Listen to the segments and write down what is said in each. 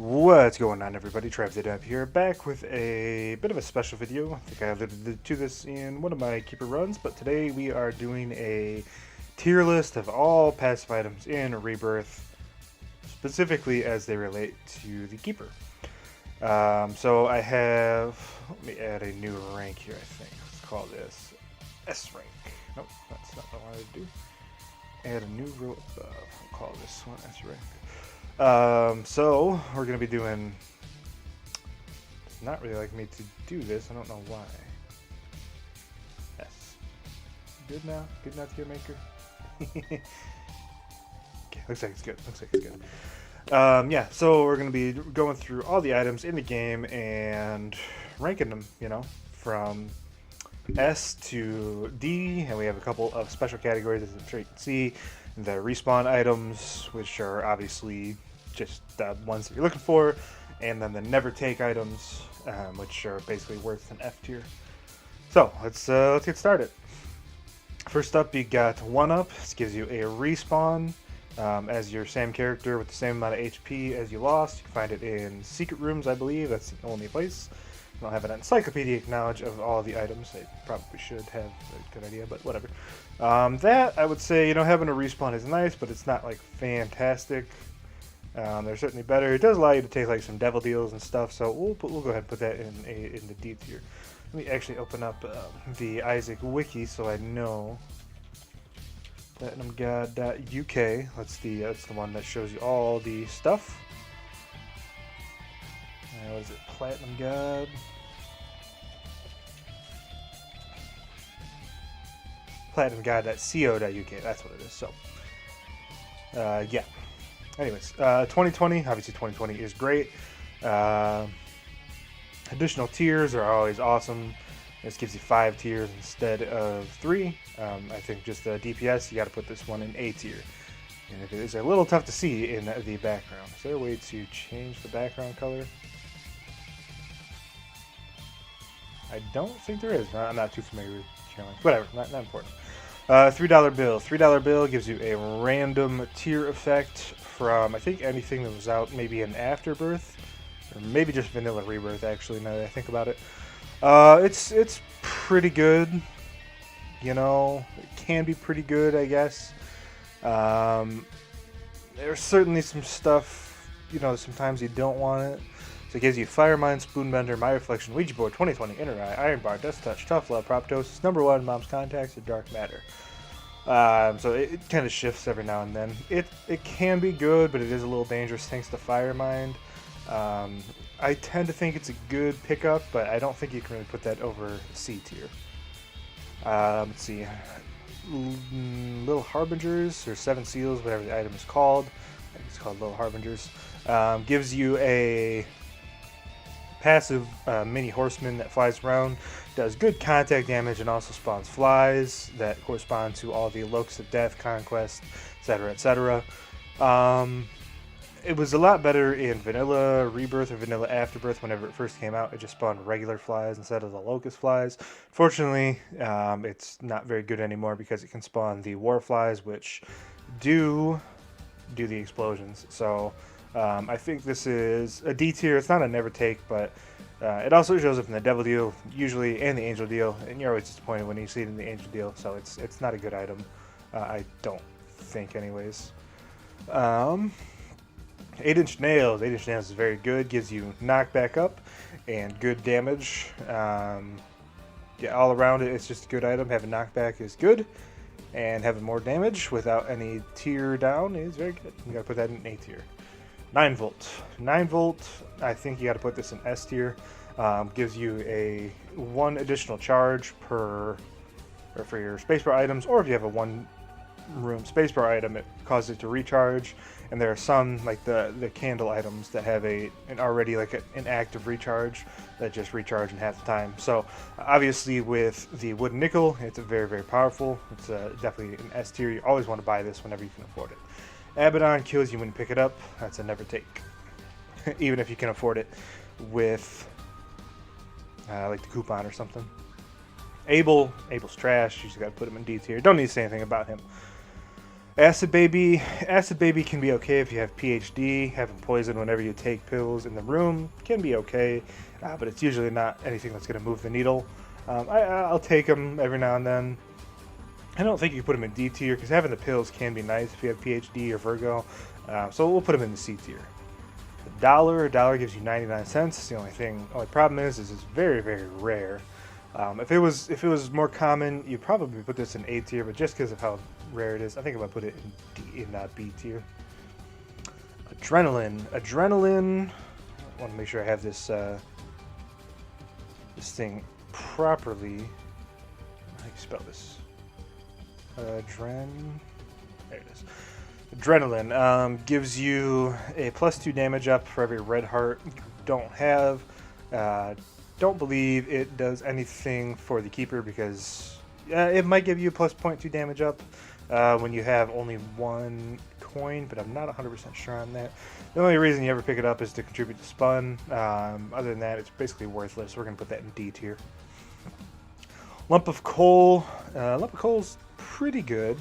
What's going on, everybody? TravZDub here, back with a bit of a special video. I think I alluded to this in one of my keeper runs, but today we are doing a tier list of all passive items in Rebirth, specifically as they relate to the keeper. So I have, let me add a new rank here, I think. Let's call this S rank. Nope, that's not what I wanted to do. Add a new row above. I'll call this one S rank. So we're gonna be doing. It's not really like me to do this. I don't know why. Yes. Good now. Good now, tier maker. Okay, looks like it's good. Looks like it's good. Yeah. So we're gonna be going through all the items in the game and ranking them. You know, from S to D, and we have a couple of special categories, as I'm sure you can see. The respawn items, which are obviously just the ones that you're looking for, and then the never take items, which are basically worth an F tier. So let's get started. First up, you got 1-Up. This gives you a respawn as your same character with the same amount of HP as you lost. You can find it in secret rooms, I believe. That's the only place. I don't have an encyclopedic knowledge of all the items. I probably should have a good idea, but whatever. That, I would say, you know, having a respawn is nice, but it's not, like, fantastic. They're certainly better. It does allow you to take, like, some devil deals and stuff, so we'll go ahead and put that in the D tier. Let me actually open up the Isaac wiki so I know. PlatinumGod.uk. That's the one that shows you all the stuff. What is it? Platinum God. PlatinumGod.co.uk. That's what it is. So, yeah. Anyways, 2020. Obviously, 2020 is great. Additional tiers are always awesome. This gives you 5 tiers instead of 3. I think just the DPS, you got to put this one in A tier. And it is a little tough to see in the background. Is there a way to change the background color? I don't think there is. I'm not too familiar with channeling. Whatever, not important. $3 bill. $3 bill gives you a random tier effect from, I think, anything that was out maybe in Afterbirth. Or maybe just Vanilla Rebirth, actually, now that I think about it. It's pretty good. You know, it can be pretty good, I guess. There's certainly some stuff, you know, sometimes you don't want it. So it gives you Fire Mine, Spoonbender, My Reflection, Ouija Board, 2020, Inner Eye, Iron Bar, Dust Touch, Tough Love, Proptosis, #1, Mom's Contacts, or Dark Matter. So it kind of shifts every now and then. It can be good, but it is a little dangerous thanks to Fire Mind. I tend to think it's a good pickup, but I don't think you can really put that over C tier. Let's see. Little Harbingers, or 7 Seals, whatever the item is called. I think it's called Little Harbingers. Gives you a passive mini horseman that flies around, does good contact damage, and also spawns flies that correspond to all the Locusts of Death, Conquest, etc., etc. It was a lot better in Vanilla Rebirth or Vanilla Afterbirth. Whenever it first came out, it just spawned regular flies instead of the Locust flies. Fortunately, it's not very good anymore because it can spawn the War flies, which do the explosions. So I think this is a D tier. It's not a never take, but it also shows up in the Devil deal usually and the Angel deal, and you're always disappointed when you see it in the Angel deal. So it's not a good item. I don't think, anyways. 8-inch nails. 8-inch nails is very good. Gives you knockback up and good damage. Yeah, all around it, it's just a good item. Having knockback is good, and having more damage without any tier down is very good. You gotta put that in A tier. 9 volt. 9 volt. I think you gotta put this in S tier. Gives you a 1 additional charge per, or for your spacebar items, or if you have a 1-room spacebar item, it causes it to recharge. And there are some, like the candle items, that have an already like an active recharge that just recharge in half the time. So obviously with the wooden nickel, it's very, very powerful. It's definitely an S tier. You always want to buy this whenever you can afford it. Abaddon kills you when you pick it up. That's a never take, even if you can afford it with like the coupon or something. Abel's trash. You just got to put him in D tier. Don't need to say anything about him. Acid Baby can be okay if you have PhD. Having poison whenever you take pills in the room can be okay, but it's usually not anything that's going to move the needle. I'll take them every now and then. I don't think you can put them in D tier because having the pills can be nice if you have PhD or Virgo. So we'll put them in the C tier. A dollar gives you 99 cents. The only problem is it's very, very rare. If it was more common, you'd probably put this in A tier, but just because of how rare it is, I think I'm gonna put it in B tier. Adrenaline. I want to make sure I have this this thing properly. How do you spell this? There it is. Adrenaline gives you a +2 damage up for every red heart you don't have. Don't believe it does anything for the keeper because it might give you a +0.2 damage up when you have only one coin, but I'm not 100% sure on that. The only reason you ever pick it up is to contribute to spun. Other than that, it's basically worthless. We're going to put that in D tier. Lump of coal. Lump of coal's pretty good.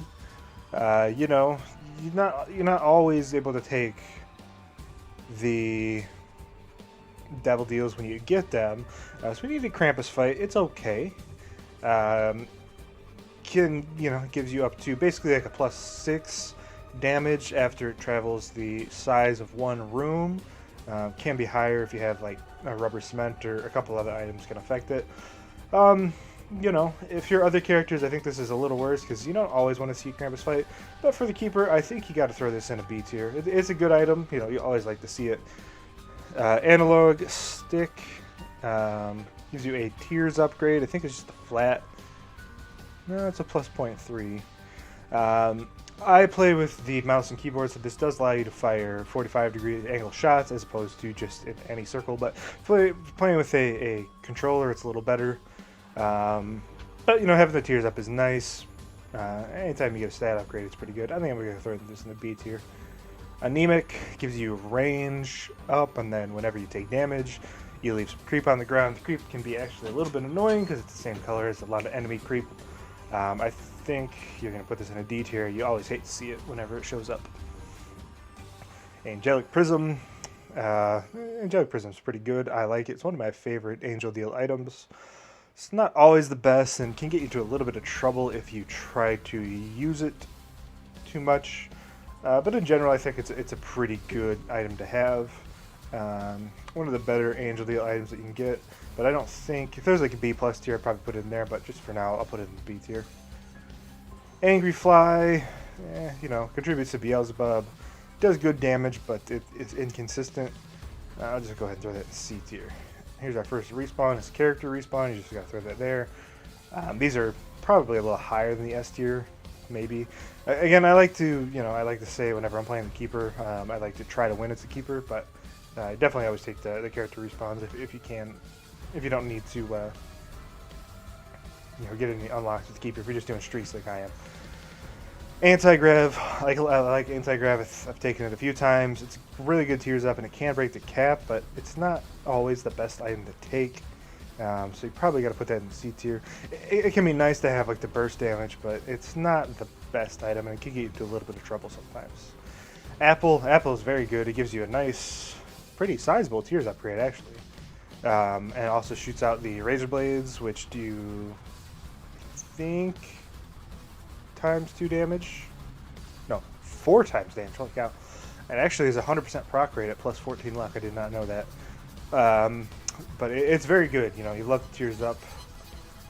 You know, you're not always able to take the devil deals when you get them. So we need a Krampus fight. It's okay. Gives you up to basically like a +6 damage after it travels the size of one room. Can be higher if you have like a rubber cement or a couple other items can affect it. If your other characters, I think this is a little worse because you don't always want to see Krampus fight. But for the keeper, I think you got to throw this in a B tier. It's a good item. You always like to see it. Analog stick gives you a tears upgrade. I think it's just a flat. No, it's a +0.3. I play with the mouse and keyboard, so this does allow you to fire 45-degree angle shots as opposed to just in any circle. But playing with a controller, it's a little better. But having the tears up is nice. Anytime you get a stat upgrade, it's pretty good. I think I'm going to throw this in the B tier. Anemic gives you range up, and then whenever you take damage, you leave some creep on the ground. The creep can be actually a little bit annoying because it's the same color as a lot of enemy creep. I think you're going to put this in a D tier. You always hate to see it whenever it shows up. Angelic Prism. Angelic Prism is pretty good. I like it. It's one of my favorite Angel Deal items. It's not always the best and can get you into a little bit of trouble if you try to use it too much. But in general, I think it's a pretty good item to have. One of the better Angel Deal items that you can get. But I don't think, if there's like a B+ tier, I'd probably put it in there. But just for now, I'll put it in the B tier. Angry Fly, contributes to Beelzebub. Does good damage, but it's inconsistent. I'll just go ahead and throw that in C tier. Here's our first respawn. It's character respawn. You just gotta throw that there. These are probably a little higher than the S tier, maybe. Again, I like to say whenever I'm playing the keeper, I like to try to win as the keeper, but definitely always take the character respawns if you can. If you don't need to, get any unlocks with the keeper. If you're just doing streaks like I am. Anti-grav, I like anti-grav. I've taken it a few times. It's really good tears up, and it can break the cap, but it's not always the best item to take. So you probably got to put that in the C tier. It can be nice to have like the burst damage, but it's not the best item, and it can get you into a little bit of trouble sometimes. Apple is very good. It gives you a nice, pretty sizable tears upgrade actually, and it also shoots out the razor blades, which do, I think, ×2 damage. No, 4 times damage. Holy cow! And actually, is 100% proc rate at +14 luck. I did not know that. But it's very good. You love the tears up.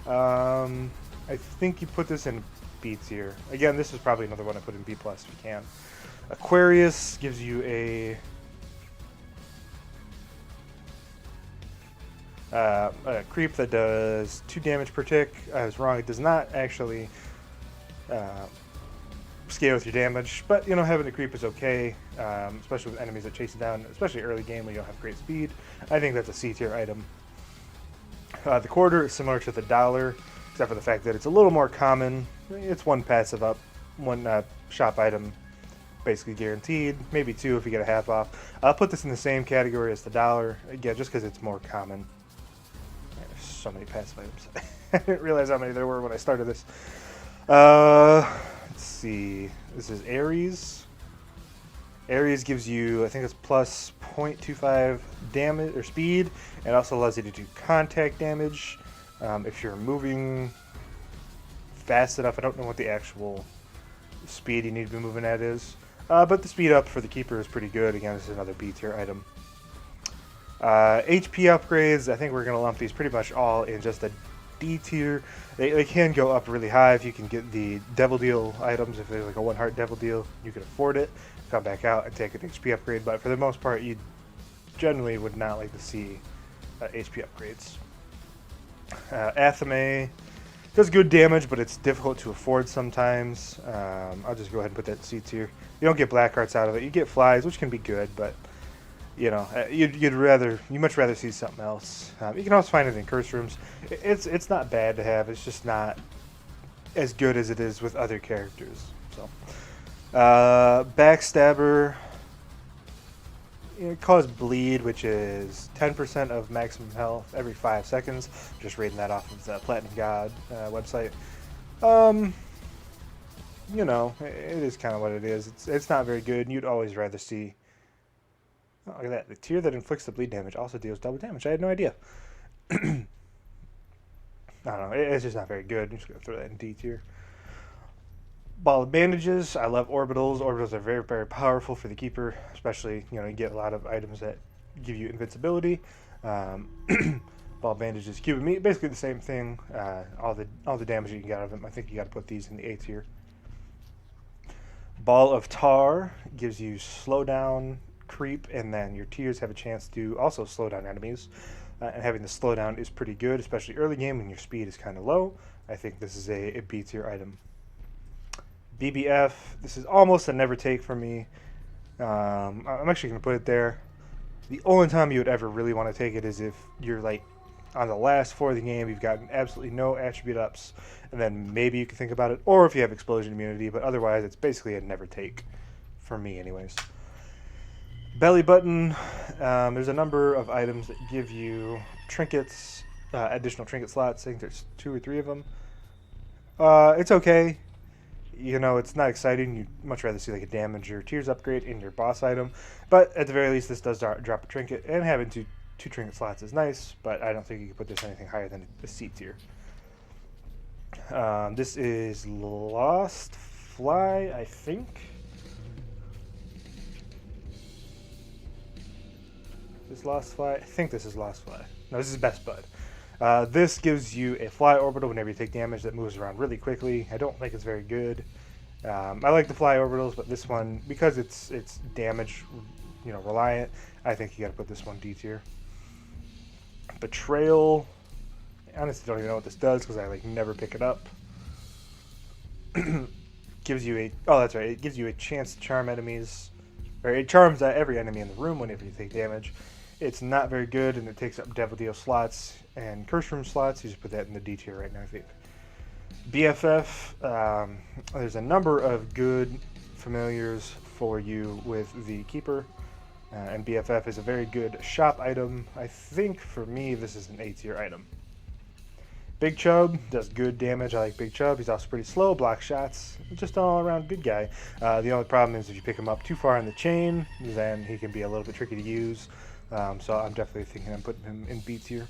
I think you put this in B tier. Again, this is probably another one I put in B+ if you can. Aquarius gives you a creep that does 2 damage per tick. I was wrong. It does not actually scale with your damage, but having a creep is okay, especially with enemies that chase you down, especially early game when you don't have great speed. I think that's a C tier item. The quarter is similar to the dollar, except for the fact that it's a little more common. It's 1 passive up, 1 shop item, basically guaranteed. Maybe 2 if you get a half off. I'll put this in the same category as the dollar, again, just because it's more common. There's so many passive items. I didn't realize how many there were when I started this. Let's Let's see. This is Ares. Ares gives you, I think it's plus 0.25 damage or speed. It also allows you to do contact damage if you're moving fast enough. I don't know what the actual speed you need to be moving at is. But the speed up for the keeper is pretty good. Again, this is another B tier item. HP upgrades, I think we're going to lump these pretty much all in just a D tier. They can go up really high if you can get the Devil Deal items. If there's like a 1 heart Devil Deal, you can afford it. Come back out and take an HP upgrade. But for the most part, you generally would not like to see HP upgrades. Athame does good damage, but it's difficult to afford sometimes. I'll just go ahead and put that in C tier. You don't get black hearts out of it. You get flies, which can be good, but you know, you'd much rather see something else. You can also find it in curse rooms. It's not bad to have. It's just not as good as it is with other characters. So, Backstabber, cause bleed, which is 10% of maximum health every 5 seconds. Just reading that off of the Platinum God website. You know, it is kind of what it is. It's not very good. You'd always rather see. Oh, look at that. The tier that inflicts the bleed damage also deals double damage. I had no idea. I don't know. It's just not very good. I'm just going to throw that in D tier. Ball of bandages. I love orbitals. Orbitals are very, very powerful for the keeper, especially, you get a lot of items that give you invincibility. Ball of bandages, cube of meat, basically the same thing. All the damage you can get out of them. I think you got to put these in the A tier. Ball of tar gives you slowdown, creep, and then your tiers have a chance to also slow down enemies. And having the slowdown is pretty good, especially early game when your speed is kind of low. I think this is a B tier item. BBF, this is almost a never take for me. I'm actually going to put it there. The only time you would ever really want to take it is if you're like on the last 4 of the game, you've gotten absolutely no attribute ups, and then maybe you can think about it, or if you have explosion immunity, but otherwise it's basically a never take for me anyways. Belly button, there's a number of items that give you trinkets, additional trinket slots. I think there's 2 or 3 of them. It's okay. It's not exciting. You'd much rather see like a damage or tears upgrade in your boss item. But at the very least, this does drop a trinket, and having two trinket slots is nice, but I don't think you can put this anything higher than a C tier. This is Lost Fly, I think. This Lost Fly? I think this is Lost Fly. No, this is Best Bud. This gives you a fly orbital whenever you take damage that moves around really quickly. I don't think it's very good. I like the fly orbitals, but this one, because it's damage, reliant, I think you got to put this one D tier. Betrayal. I honestly don't even know what this does because I never pick it up. Gives you that's right. It gives you a chance to charm enemies, or it charms every enemy in the room whenever you take damage. It's not very good, and it takes up Devil Deal slots and Curse Room slots. You just put that in the D tier right now, I think. BFF, there's a number of good familiars for you with the Keeper, and BFF is a very good shop item. I think, for me, this is an A tier item. Big Chub does good damage. I like Big Chub. He's also pretty slow, blocks shots. Just an all-around good guy. The only problem is if you pick him up too far in the chain, then he can be a little bit tricky to use. So I'm definitely thinking I'm putting him in B tier.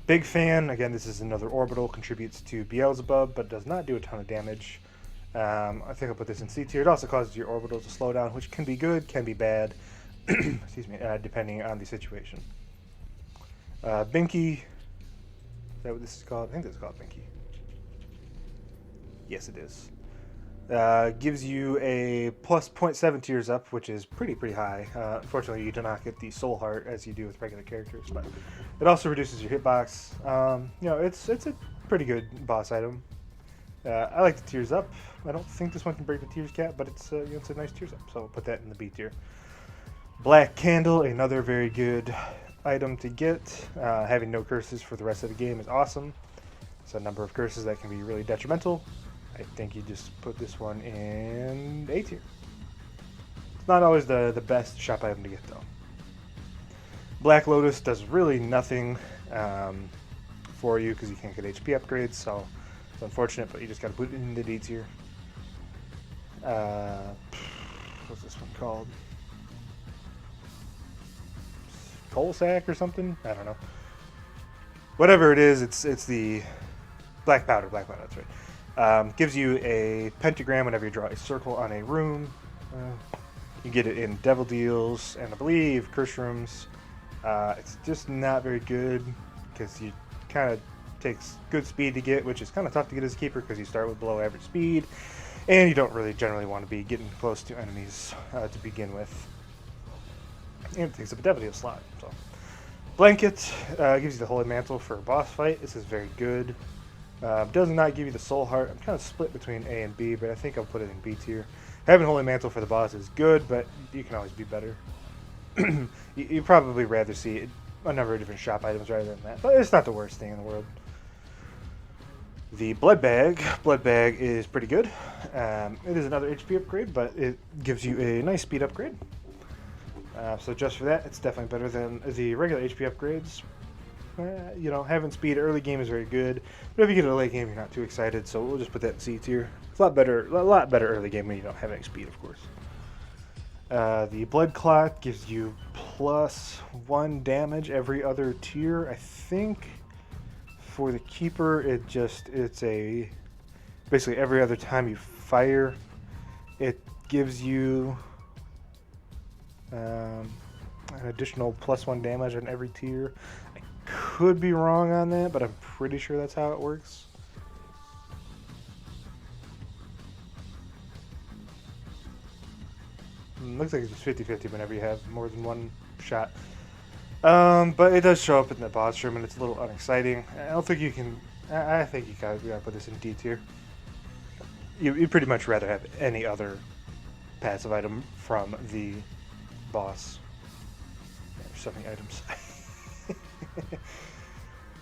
Big Fan, again, this is another orbital, contributes to Beelzebub, but does not do a ton of damage. I think I'll put this in C tier. It also causes your orbitals to slow down, which can be good, can be bad, excuse me, depending on the situation. Binky, is that what this is called? I think this is called Binky. Yes, it is. Gives you a plus 0.7 tiers up, which is pretty high. Unfortunately, you do not get the soul heart as you do with regular characters, but it also reduces your hitbox. It's a pretty good boss item. I like the tears up. I don't think this one can break the tears cap, but it's a nice tears up, so I'll put that in the B tier. Black Candle, another very good item to get. Having no curses for the rest of the game is awesome. It's a number of curses that can be really detrimental. I think you just put this one in A tier. It's not always the best shop item to get, though. Black Lotus does really nothing for you because you can't get HP upgrades, so It's unfortunate, but you just got to put it in the D tier. What's this one called? Coal sack or something? I don't know. Whatever it is, it's the black powder. Black powder. That's right. Gives you a pentagram whenever you draw a circle on a room. You get it in Devil Deals and I believe Curse Rooms. It's just not very good because you kind of takes good speed to get, which is kind of tough to get as a keeper because you start with below average speed, and you don't really generally want to be getting close to enemies to begin with. And it takes up a Devil Deal slot. So, Blanket gives you the Holy Mantle for a boss fight. This is very good. Does not give you the Soul Heart. I'm kind of split between A and B, but I think I'll put it in B tier. Having Holy Mantle for the boss is good, but you can always be better. You'd probably rather see a number of different shop items rather than that, but it's not the worst thing in the world. The Blood Bag. Blood Bag is pretty good. It is another HP upgrade, but it gives you a nice speed upgrade. So just for that, it's definitely better than the regular HP upgrades. You know, having speed early game is very good, but if you get to the late game, you're not too excited. So we'll just put that in C tier. It's a lot better early game when you don't have any speed, of course. The Blood Clot gives you +1 damage every other tier. I think for the Keeper, it's a basically every other time you fire, it gives you an additional +1 damage on every tier. I could be wrong on that, but I'm pretty sure that's how it works. Looks like it's just 50-50 whenever you have more than one shot. But it does show up in the boss room, and it's a little unexciting. I don't think you can... I think you gotta put this in D tier. You'd pretty much rather have any other passive item from the boss. There's so many items.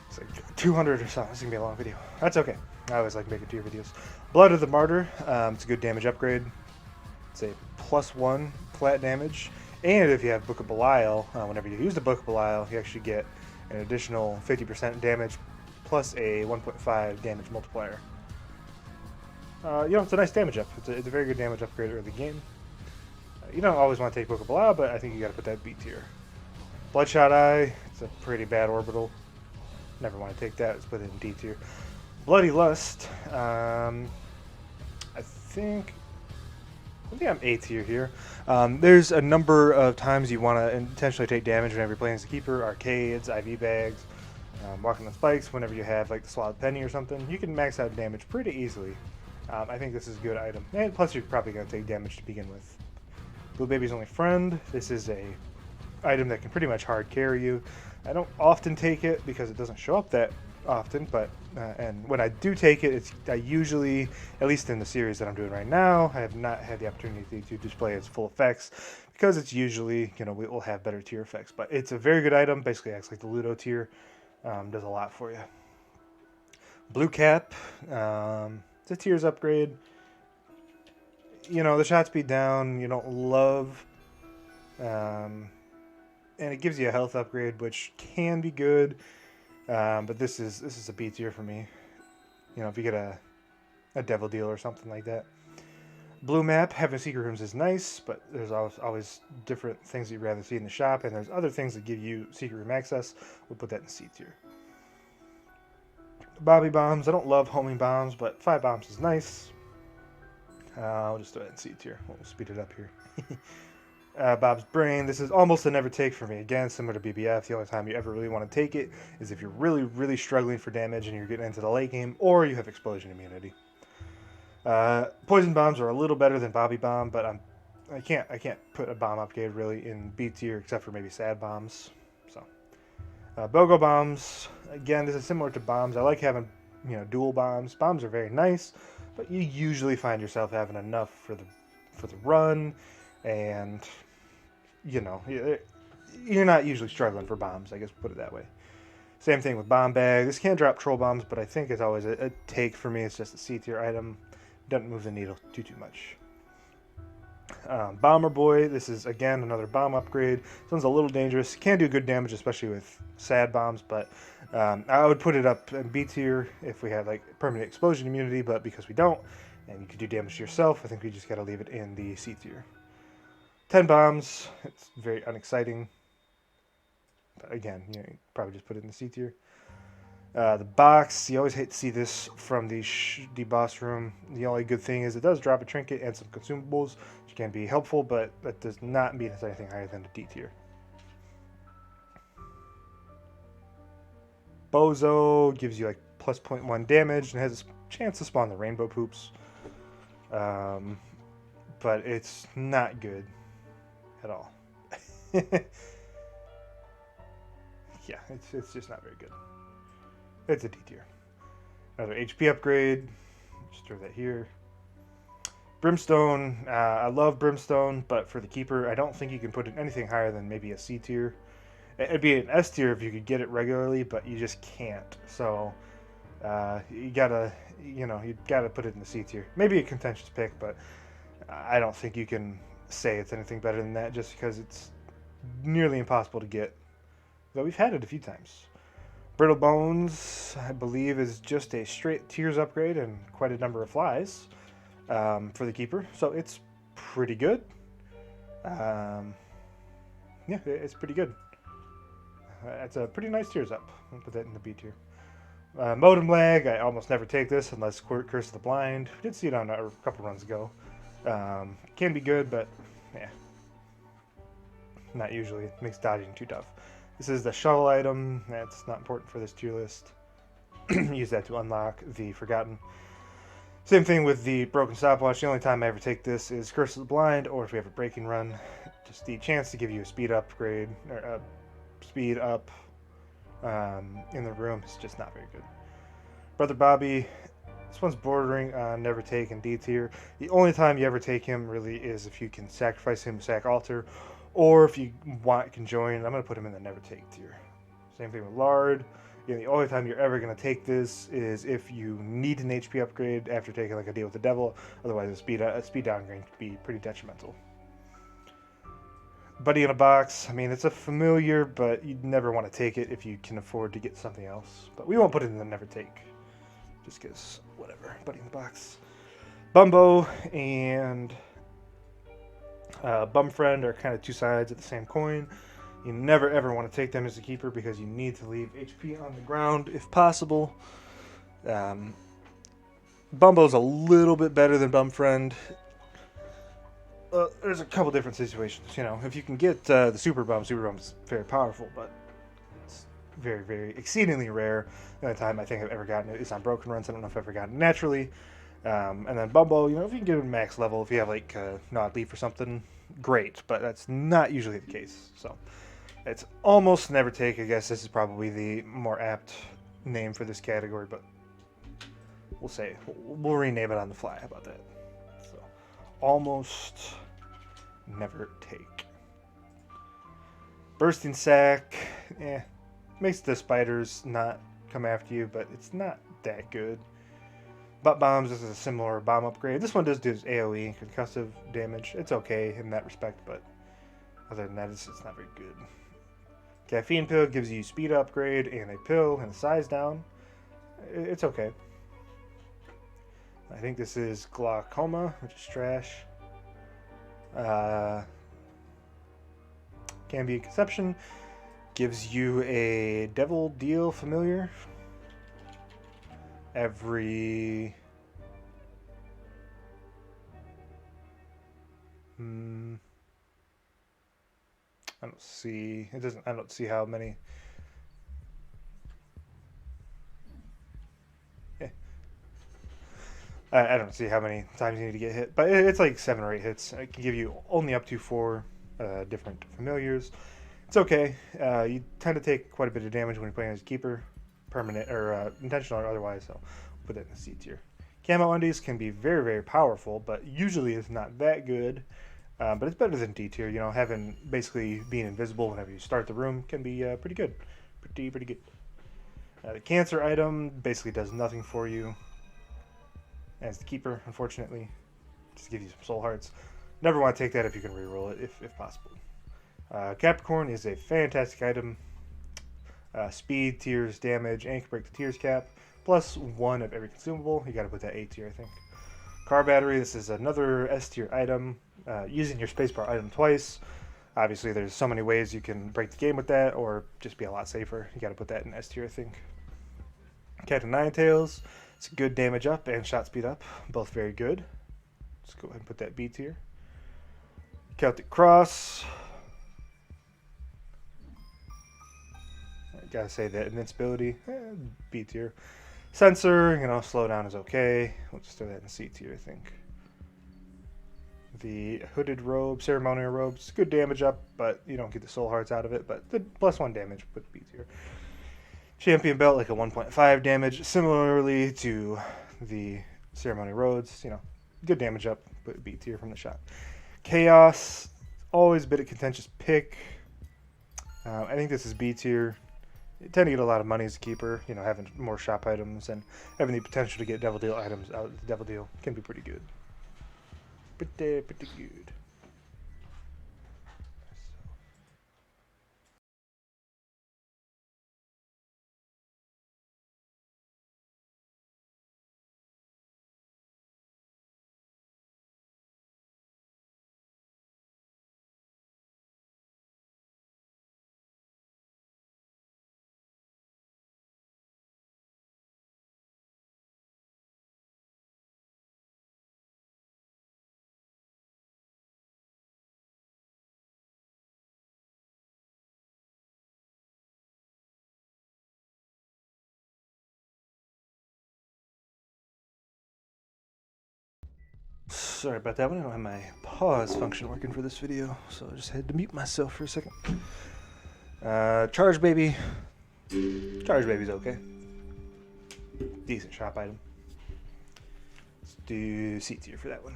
It's like 200 or something. This is gonna be a long video. That's okay. I always like making tier videos. Blood of the Martyr. It's a good damage upgrade. It's a +1 flat damage. And if you have Book of Belial, whenever you use the Book of Belial, you actually get an additional 50% damage plus a 1.5 damage multiplier. You know, it's a nice damage up. It's a very good damage upgrade early game. You don't always want to take Book of Belial, but I think you got to put that B tier. Bloodshot Eye. It's a pretty bad orbital. Never want to take that. Let's put it in D tier. Bloody Lust. I think I'm A tier here. There's a number of times you want to intentionally take damage whenever you're playing as a keeper. Arcades, IV bags, walking on spikes. Whenever you have like the Swallowed Penny or something, you can max out damage pretty easily. I think this is a good item. And plus you're probably going to take damage to begin with. Blue Baby's Only Friend. This is a item that can pretty much hard carry you. I don't often take it because it doesn't show up that often, but and when I do take it, I usually, at least in the series that I'm doing right now, I have not had the opportunity to display its full effects because it's usually, you know, we will have better tier effects. But it's a very good item. Basically acts like the Ludo tier. Does a lot for you. Blue Cap. It's a tiers upgrade. You know, the shot speed down you don't love. And it gives you a health upgrade, which can be good. But this is a B tier for me. You know, if you get a Devil Deal or something like that. Blue Map, having secret rooms is nice, but there's always different things that you'd rather see in the shop, and there's other things that give you secret room access. We'll put that in C tier. Bobby Bombs, I don't love homing bombs, but 5 bombs is nice. I'll just throw that in C tier. We'll speed it up here. Bob's Brain. This is almost a never take for me. Again, similar to BBF, the only time you ever really want to take it is if you're really, really struggling for damage and you're getting into the late game, or you have explosion immunity. Poison Bombs are a little better than Bobby Bomb, but I can't put a bomb upgrade really in B tier except for maybe Sad Bombs. So, BOGO Bombs. Again, this is similar to bombs. I like having, you know, dual bombs. Bombs are very nice, but you usually find yourself having enough for the run. And, you know, you're not usually struggling for bombs, I guess, put it that way. Same thing with Bomb Bag. This can drop troll bombs, but I think it's always a take for me. It's just a C tier item. Doesn't move the needle too much. Bomber Boy. This is, again, another bomb upgrade. This one's a little dangerous. Can do good damage, especially with sad bombs, but I would put it up in B tier if we had like permanent explosion immunity, but because we don't, and you could do damage to yourself, I think we just got to leave it in the C tier. 10 bombs, it's very unexciting. But again, you probably just put it in the C tier. The box, you always hate to see this from the boss room. The only good thing is it does drop a trinket and some consumables, which can be helpful, but that does not mean it's anything higher than the D tier. Bozo gives you like plus 0.1 damage and has a chance to spawn the rainbow poops. But it's not good at all. Yeah, it's just not very good. It's a D tier. Another HP upgrade. Just throw that here. Brimstone. I love Brimstone, but for the keeper, I don't think you can put it anything higher than maybe a C tier. It'd be an S tier if you could get it regularly, but you just can't. So you gotta put it in the C tier. Maybe a contentious pick, but I don't think you can say it's anything better than that just because it's nearly impossible to get. Though we've had it a few times. Brittle Bones, I believe, is just a straight tiers upgrade and quite a number of flies for the keeper. So it's pretty good. Yeah, it's pretty good. It's a pretty nice tiers up. I'll put that in the B tier. Modem lag, I almost never take this unless Curse of the Blind. We did see it on a couple runs ago. Can be good, but yeah. Not usually. It makes dodging too tough. This is the shovel item. That's not important for this tier list. Use that to unlock the Forgotten. Same thing with the Broken Stopwatch. The only time I ever take this is Curse of the Blind, or if we have a breaking run. Just the chance to give you a speed upgrade, or a speed up in the room is just not very good. Brother Bobby, this one's bordering on never take in D tier. The only time you ever take him really is if you can sacrifice him, sack altar, or if you can join. I'm going to put him in the never take tier. Same thing with Lard. You know, the only time you're ever going to take this is if you need an HP upgrade after taking like a deal with the devil. Otherwise, a speed downgrade could be pretty detrimental. Buddy in a Box. I mean, it's a familiar, but you'd never want to take it if you can afford to get something else. But we won't put it in the never take. Just because, whatever. Buddy in the Box. Bumbo and Bum Friend are kind of two sides of the same coin. You never ever want to take them as a keeper because you need to leave HP on the ground if possible. Bumbo's a little bit better than Bum Friend. There's a couple different situations. You know, if you can get the Super Bum's very powerful, but it's very, very exceedingly rare. The only time I think I've ever gotten it is on broken runs. I don't know if I've ever gotten it naturally. And then Bumbo, you know, if you can get it max level, if you have like Nod Leaf or something, great. But that's not usually the case. So it's almost never take. I guess this is probably the more apt name for this category, but we'll rename it on the fly. How about that? So almost never take. Bursting Sack, makes the spiders not come after you, but it's not that good. Butt Bombs, this is a similar bomb upgrade. This one does do AoE, concussive damage. It's okay in that respect, but other than that, it's not very good. Caffeine Pill gives you speed upgrade and a pill and a size down. It's okay. I think this is Glaucoma, which is trash. Can be a Conception. Gives you a Devil Deal familiar. Every I don't see how many. I don't see how many times you need to get hit, but it's like 7 or 8 hits. It can give you only up to 4 different familiars. It's okay. You tend to take quite a bit of damage when you're playing as a keeper, permanent or intentional or otherwise, so we'll put it in the C tier. Camo Undies can be very, very powerful, but usually it's not that good. But it's better than D tier. You know, having basically being invisible whenever you start the room can be pretty good. Pretty good. The Cancer item basically does nothing for you as the keeper, unfortunately. Just give you some soul hearts. Never want to take that if you can reroll it, if possible. Capricorn is a fantastic item. Speed, tears, damage, and can break the tears cap. Plus 1 of every consumable. You got to put that A tier, I think. Car battery. This is another S tier item. Using your spacebar item twice. Obviously, there's so many ways you can break the game with that, or just be a lot safer. You got to put that in S tier, I think. Cat of Nine Tails. It's good damage up and shot speed up. Both very good. Let's go ahead and put that B tier. Celtic Cross. I gotta say that invincibility, B tier. Sensor, slowdown is okay. We'll just throw that in C tier, I think. The hooded robe, ceremonial robes, good damage up, but you don't get the soul hearts out of it. But the +1 damage with B tier. Champion belt, like a 1.5 damage, similarly to the ceremonial robes. Good damage up, but B tier from the shot. Chaos, always a bit of contentious pick. I think this is B tier. You tend to get a lot of money as a keeper, having more shop items and having the potential to get Devil Deal items out of the Devil Deal can be pretty good. Pretty good. Sorry about that one. I don't have my pause function working for this video, so I just had to mute myself for a second. Charge Baby. Charge Baby's okay. Decent shop item. Let's do C tier for that one.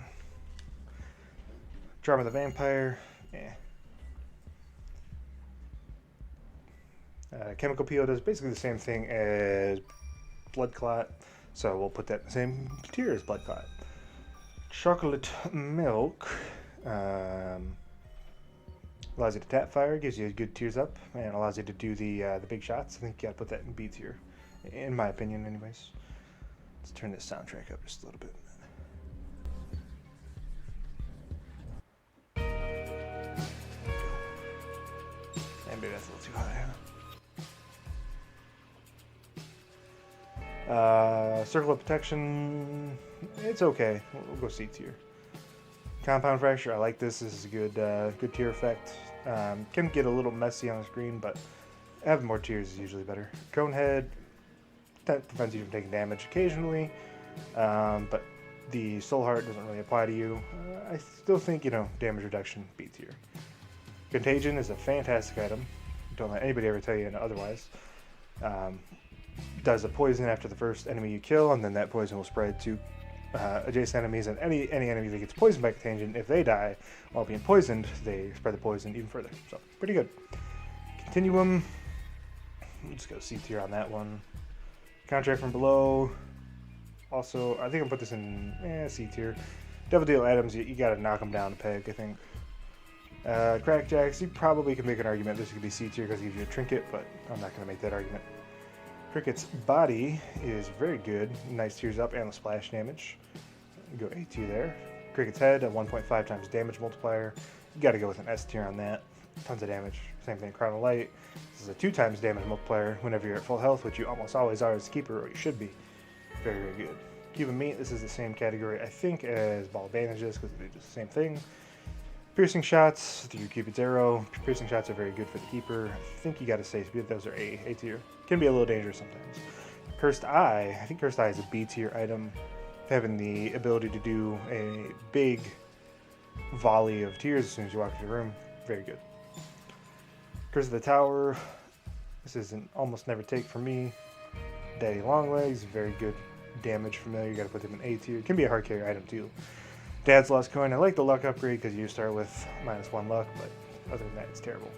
Charm of the Vampire. Yeah. Chemical Peel does basically the same thing as Blood Clot, so we'll put that in the same tier as Blood Clot. Chocolate Milk allows you to tap fire, gives you good tears up, and allows you to do the big shots. I think you gotta put that in B tier, in my opinion, anyways. Let's turn this soundtrack up just a little bit. And maybe that's a little too high, huh? Circle of Protection, it's okay. We'll go C tier. Compound Fracture, I like this. This is a good tier effect. Can get a little messy on the screen, but having more tiers is usually better. Conehead, that prevents you from taking damage occasionally, but the Soul Heart doesn't really apply to you. I still think, damage reduction, B tier. Contagion is a fantastic item. Don't let anybody ever tell you otherwise. Does a poison after the first enemy you kill, and then that poison will spread to adjacent enemies, and any enemy that gets poisoned by Contagion, if they die while being poisoned, they spread the poison even further. So, pretty good. Continuum, let's go C tier on that one. Contract from Below, also, I think I'll put this in C tier. Devil Deal items, you gotta knock them down a peg, I think. Crackjacks, you probably can make an argument this could be C tier because it gives you a trinket, but I'm not gonna make that argument. Cricket's body is very good. Nice tears up and the splash damage. Go A tier there. Cricket's head, a 1.5 times damage multiplier. You gotta go with an S tier on that. Tons of damage. Same thing, Crown of Light. This is a 2 times damage multiplier whenever you're at full health, which you almost always are as a keeper, or you should be. Very, very good. Cuban Meat, this is the same category, I think, as Ball of Bandages, because they do the same thing. Piercing Shots, through Cupid's Arrow. Piercing Shots are very good for the keeper. I think you gotta say those are A tier. Can be a little dangerous sometimes. Cursed Eye, I think Cursed Eye is a B tier item. Having the ability to do a big volley of tears as soon as you walk into the room, very good. Curse of the Tower, this is an almost never take for me. Daddy Longlegs, very good damage familiar. You gotta put them in A tier. It can be a hard carry item too. Dad's Lost Coin, I like the luck upgrade because you start with -1 luck, but other than that, it's terrible.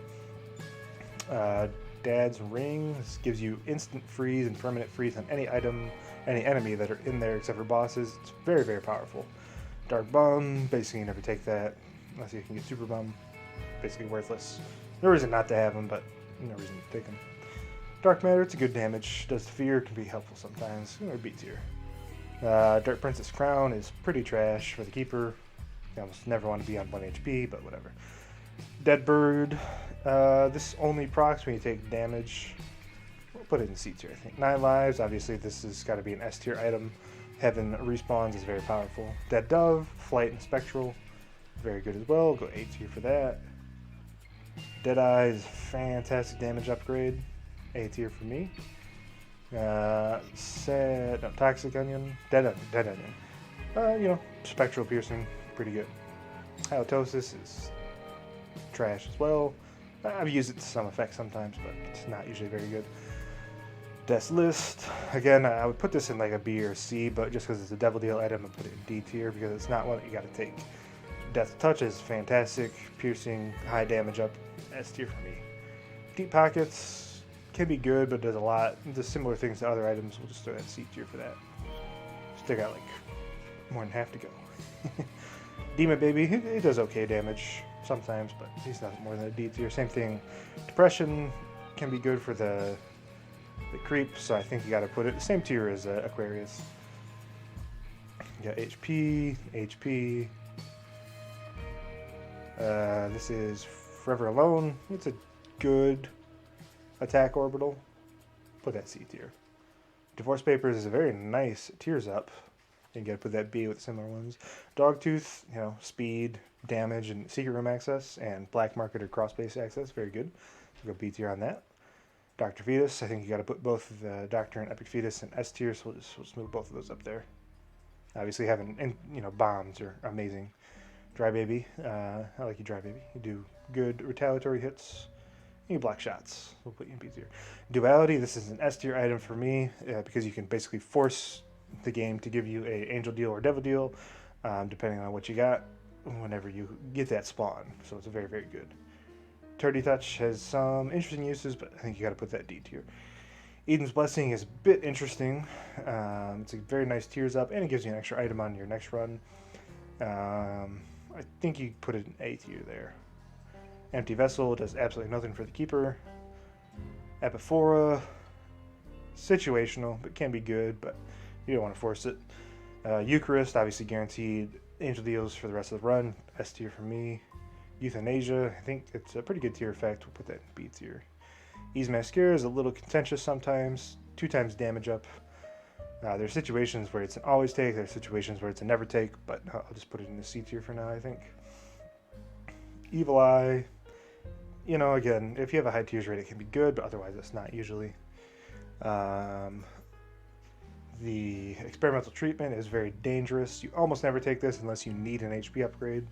Dad's Ring, this gives you instant freeze and permanent freeze on any item, any enemy that are in there except for bosses. It's very, very powerful. Dark Bum, basically you never take that unless you can get Super Bum. Basically worthless. No reason not to have them, but no reason to take them. Dark Matter, it's a good damage. Does fear, can be helpful sometimes. Or B tier. Dark Princess Crown is pretty trash for the keeper. You almost never want to be on 1 HP, but whatever. Dead Bird, this only procs when you take damage. We'll put it in C tier, I think. 9 lives, obviously this has got to be an S tier item. Heaven respawns is very powerful. Dead Dove, Flight and Spectral, very good as well. Go A tier for that. Deadeye is a fantastic damage upgrade. A tier for me. Toxic Onion, Dead Onion. Spectral Piercing, pretty good. Halitosis is trash as well. I've used it to some effect sometimes, but it's not usually very good. Death List, again, I would put this in like a B or C, but just because it's a Devil Deal item, I put it in D tier because it's not one that you got to take. Death Touch is fantastic, piercing, high damage up, S tier for me. Deep Pockets can be good, but does a lot. Does similar things to other items. We'll just throw that C tier for that. Still got like more than half to go. Demon Baby, he does okay damage sometimes, but he's nothing more than a D tier. Same thing. Depression can be good for the creep, so I think you got to put it the same tier as Aquarius. You got HP. This is Forever Alone. It's a good attack orbital. Put that C tier. Divorce Papers is a very nice tiers up. You got to put that B with similar ones. Dogtooth, speed, damage, and secret room access, and black market or cross base access. Very good. So go B tier on that. Dr. Fetus, I think you got to put both the Doctor and Epic Fetus in S tier, so we'll just move both of those up there. Obviously, having bombs are amazing. Dry Baby, I like you, Dry Baby. You do good retaliatory hits. You block shots. We'll put you in B tier. Duality, this is an S tier item for me because you can basically force the game to give you a Angel Deal or Devil Deal, depending on what you got whenever you get that spawn. So it's very, very good. Turdy Touch has some interesting uses, but I think you got to put that D tier. Eden's Blessing is a bit interesting. It's a very nice tiers up, and it gives you an extra item on your next run. I think you put it in A tier there. Empty Vessel does absolutely nothing for the keeper. Epiphora, situational, but can be good, but you don't want to force it. Eucharist, obviously guaranteed Angel Deals for the rest of the run. S tier for me. Euthanasia, I think it's a pretty good tier effect. We'll put that in B tier. Ease Mascara is a little contentious sometimes. 2 times damage up. There's situations where it's an always take. There's situations where it's a never take, but I'll just put it in the C tier for now, I think. Evil Eye, again, if you have a high tiers rate, it can be good, but otherwise it's not usually. The Experimental Treatment is very dangerous. You almost never take this unless you need an HP upgrade.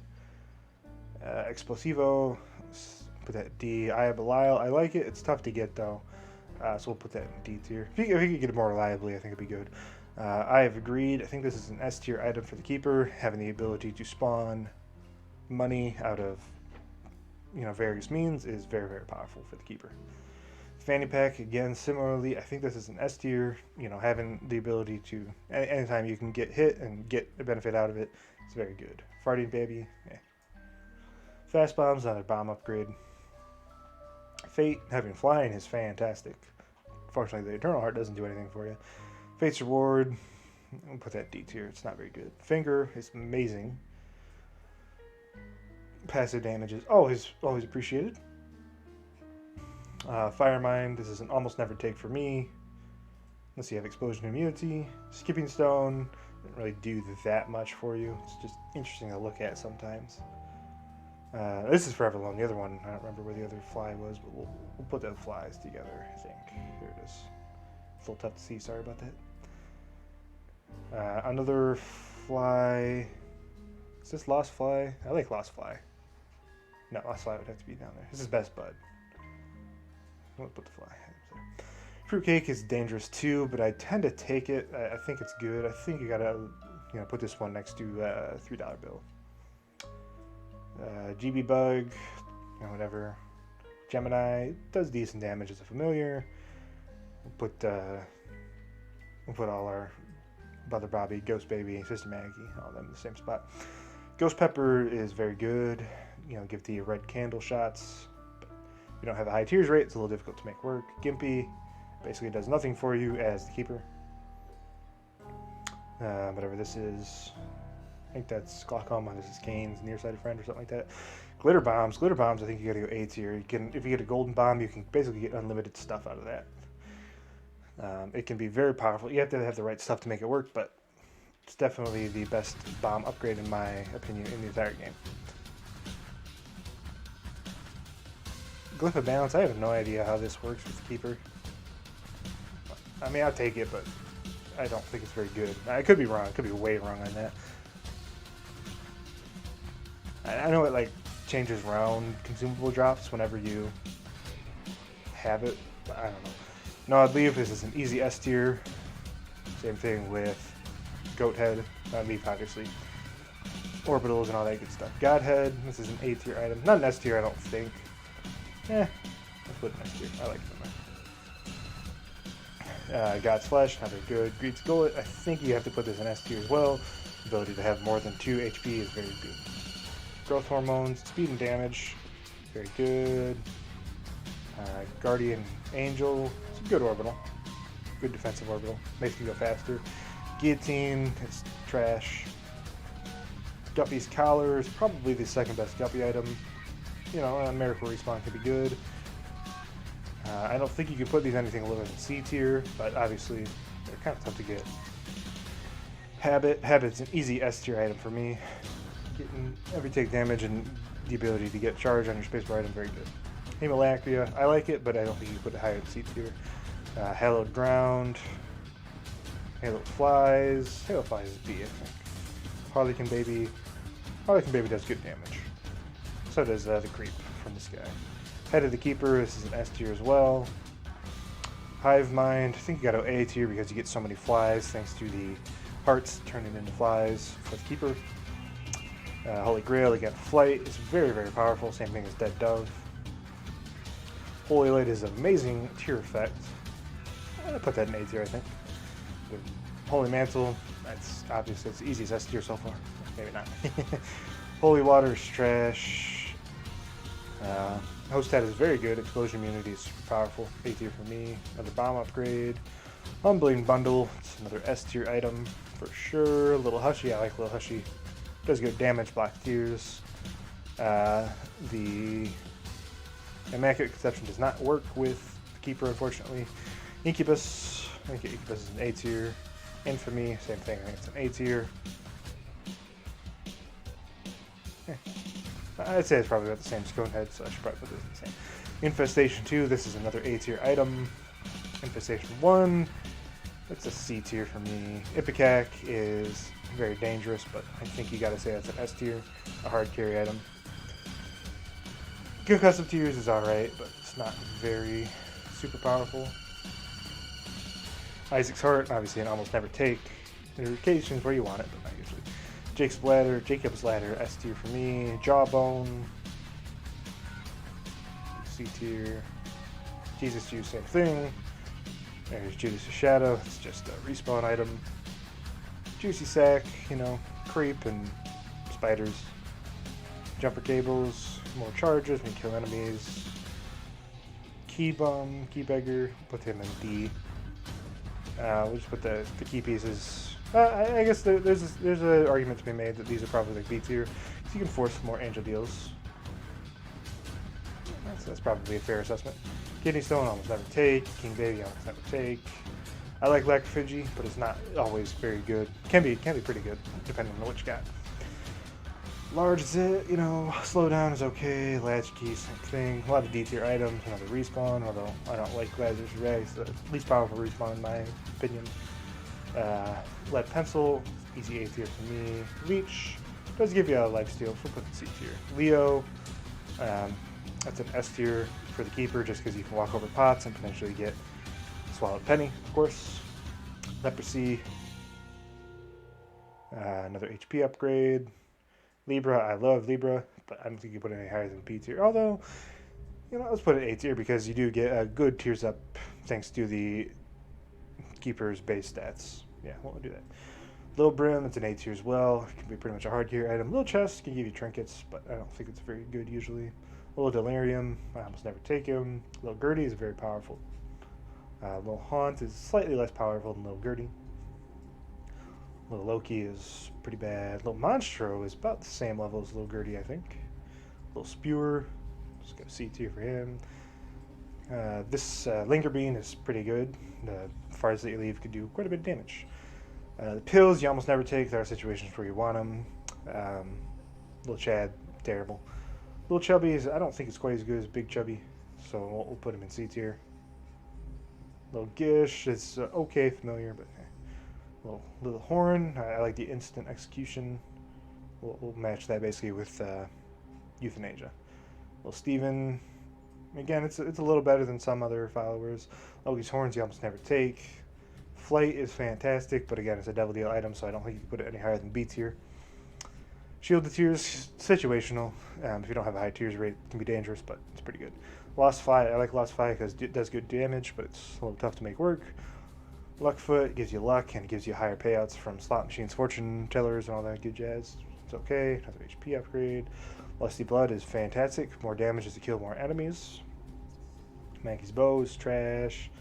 Explosivo, put that D. Eye of Belial, I like it. It's tough to get though, so we'll put that in D tier. If you could get it more reliably, I think it'd be good. I have agreed. I think this is an S tier item for the keeper, having the ability to spawn money out of various means is very, very powerful for the keeper. Fanny Pack, again, similarly, I think this is an S tier. Having the ability to anytime you can get hit and get a benefit out of it, it's very good. Farting Baby, Fast Bomb's another bomb upgrade. Fate, having flying is fantastic. Fortunately, the Eternal Heart doesn't do anything for you. Fate's Reward, we'll put that D tier. It's not very good. Finger is amazing. Passive damage is always appreciated. Fire Mind, this is an almost never take for me. Unless you have Explosion Immunity. Skipping Stone, doesn't really do that much for you. It's just interesting to look at sometimes. This is Forever Alone. The other one, I don't remember where the other fly was, but we'll put the flies together, I think. Here it is. It's a little tough to see, sorry about that. Another fly. Is this Lost Fly? I like Lost Fly. No, Lost Fly would have to be down there. This is Best Bud. We'll put the fly there. Fruitcake is dangerous too, but I tend to take it. I think it's good. I think you gotta, put this one next to $3 bill. GB Bug, whatever. Gemini does decent damage as a familiar. We'll put all our Brother Bobby, Ghost Baby, Sister Maggie, all of them in the same spot. Ghost Pepper is very good. Give the red candle shots. But if you don't have a high tiers rate, it's a little difficult to make work. Gimpy, Basically does nothing for you as the keeper. Whatever this is. I think that's glaucoma. This is Kane's nearsighted friend or something like that. Glitter bombs. Glitter bombs, I think you gotta go A tier. You can, if you get a golden bomb, you can basically get unlimited stuff out of that. It can be very powerful. You have to have the right stuff to make it work, but it's definitely the best bomb upgrade in my opinion in the entire game. Glyph of Balance, I have no idea how this works with the keeper. I mean, I'll take it, but I don't think it's very good. I could be wrong. I could be way wrong on that. I know it like changes round consumable drops whenever you have it, but I don't know. No, I'd leave this is an easy S tier. Same thing with Goat Head, not Leaf obviously. Orbitals and all that good stuff. Godhead, this is an A tier item. Not an S tier, I don't think. Let's put an S tier. I like it. God's Flesh, not very good. Greed's Gullet, I think you have to put this in S tier as well. The ability to have more than 2 HP is very good. Growth Hormones, speed and damage, very good. Guardian Angel, it's a good orbital. Good defensive orbital, makes you go faster. Guillotine, it's trash. Guppy's Collar is probably the second best Guppy item. You know, a Miracle Respawn could be good. I don't think you can put these anything lower than C tier, but obviously they're kind of tough to get. Habit's an easy S tier item for me. Getting every take damage and the ability to get charge on your spacebar item, very good. Hemolacria, I like it, but I don't think you put it higher than C tier. Hallowed Ground, Hallowed Flies. Hallowed Flies is B, I think. Harlequin Baby. Harlequin Baby does good damage. So does the Creep from this guy. Head of the Keeper, this is an S tier as well. Hive Mind, I think you got to A tier because you get so many flies thanks to the hearts turning into flies for the Keeper. Holy Grail, again, Flight is very, very powerful. Same thing as Dead Dove. Holy Light is an amazing tier effect. I'll put that in A tier, I think. The Holy Mantle, that's obvious. It's the easiest S tier so far. Maybe not. Holy Water is trash. Host Hat is very good. Explosion immunity is super powerful. A tier for me. Another bomb upgrade. Humbling Bundle. It's another S tier item for sure. Little Hushy. I like Little Hushy. Does good damage, block tears. The Immaculate Conception does not work with the Keeper, unfortunately. Incubus. I think Incubus is an A tier. Infamy, same thing. I think it's an A tier. I'd say it's probably about the same as Conehead, so I should probably put this in the same. Infestation 2, this is another A tier item. Infestation 1, it's a C tier for me. Ipecac is very dangerous, but I think you gotta say that's an S tier, a hard carry item. Concussive Tears is alright, but it's not very super powerful. Isaac's Heart, obviously an almost never take. There are occasions where you want it, but not usually. Jacob's Ladder, S tier for me. Jawbone, C tier. Jesus Juice, same thing. There's Judas' Shadow, it's just a respawn item. Juicy Sack, you know, Creep and Spiders. Jumper Cables, more charges, we can kill enemies. Key Bum, Key Beggar, put him in D. We'll just put the key pieces. I guess there's an argument to be made that these are probably like B tier, so you can force more angel deals. That's probably a fair assessment. Kidney Stone, almost never take. King Baby, almost never take. I like Lacrophagy, but it's not always very good. Can be pretty good, depending on what you got. Large Zit, you know, Slowdown is okay. Latchkey, same thing. A lot of D tier items, another respawn, although I don't like Lazarus Rex, the least powerful respawn in my opinion. Lead Pencil, easy A tier for me. Leech, does give you a lifesteal, so put the C tier. Leo, that's an S tier for the Keeper, just because you can walk over pots and potentially get Swallowed Penny, of course. Leprosy, another HP upgrade. Libra, I love Libra, but I don't think you put it any higher than B tier. Although, you know, let's put it A tier because you do get a good tiers up thanks to the Keeper's base stats. Yeah, we'll do that. Little Brim, it's an A tier as well. It can be pretty much a hard tier item. Little Chest can give you trinkets, but I don't think it's very good usually. Little Delirium, I almost never take him. Little Gertie is very powerful. Little Haunt is slightly less powerful than Little Gertie. Little Loki is pretty bad. Little Monstro is about the same level as Little Gertie, I think. Little Spewer, just got a C tier for him. This Linger Bean is pretty good. The farts that you leave could do quite a bit of damage. The pills you almost never take. There are situations where you want them. Little Chad, terrible. Little Chubby is, I don't think it's quite as good as Big Chubby, so we'll put him in C tier. Little Gish is okay, familiar, but little Horn. I like the instant execution. We'll match that basically with Euthanasia. Little Steven, again, it's a little better than some other followers. Loki's Horns you almost never take. Flight is fantastic, but again, it's a Devil Deal item, so I don't think you can put it any higher than B tier. Shield the Tears, situational. If you don't have a high tears rate, it can be dangerous, but it's pretty good. Lost Fi, I like Lost Fi because it does good damage, but it's a little tough to make work. Luckfoot gives you luck and gives you higher payouts from slot machines, fortune tellers, and all that good jazz. It's okay. Another HP upgrade. Lusty Blood is fantastic. More damage as you kill more enemies. Mankey's Bow is trash.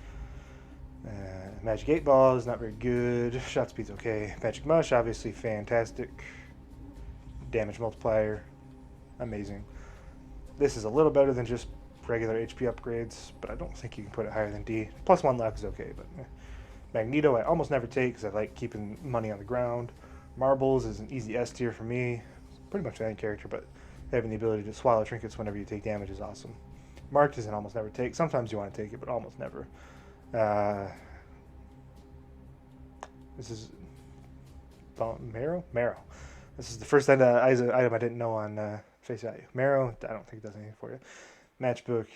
Magic 8 Ball is not very good. Shot Speed's okay. Magic Mush, obviously fantastic. Damage multiplier, amazing. This is a little better than just regular HP upgrades, but I don't think you can put it higher than D. Plus 1 luck is okay, but Magneto I almost never take because I like keeping money on the ground. Marbles is an easy S tier for me. Pretty much any character, but having the ability to swallow trinkets whenever you take damage is awesome. Marked is an almost never take. Sometimes you want to take it, but almost never. This is Marrow? Marrow. This is the first item I didn't know on face value. Marrow, I don't think it does anything for you. Matchbook,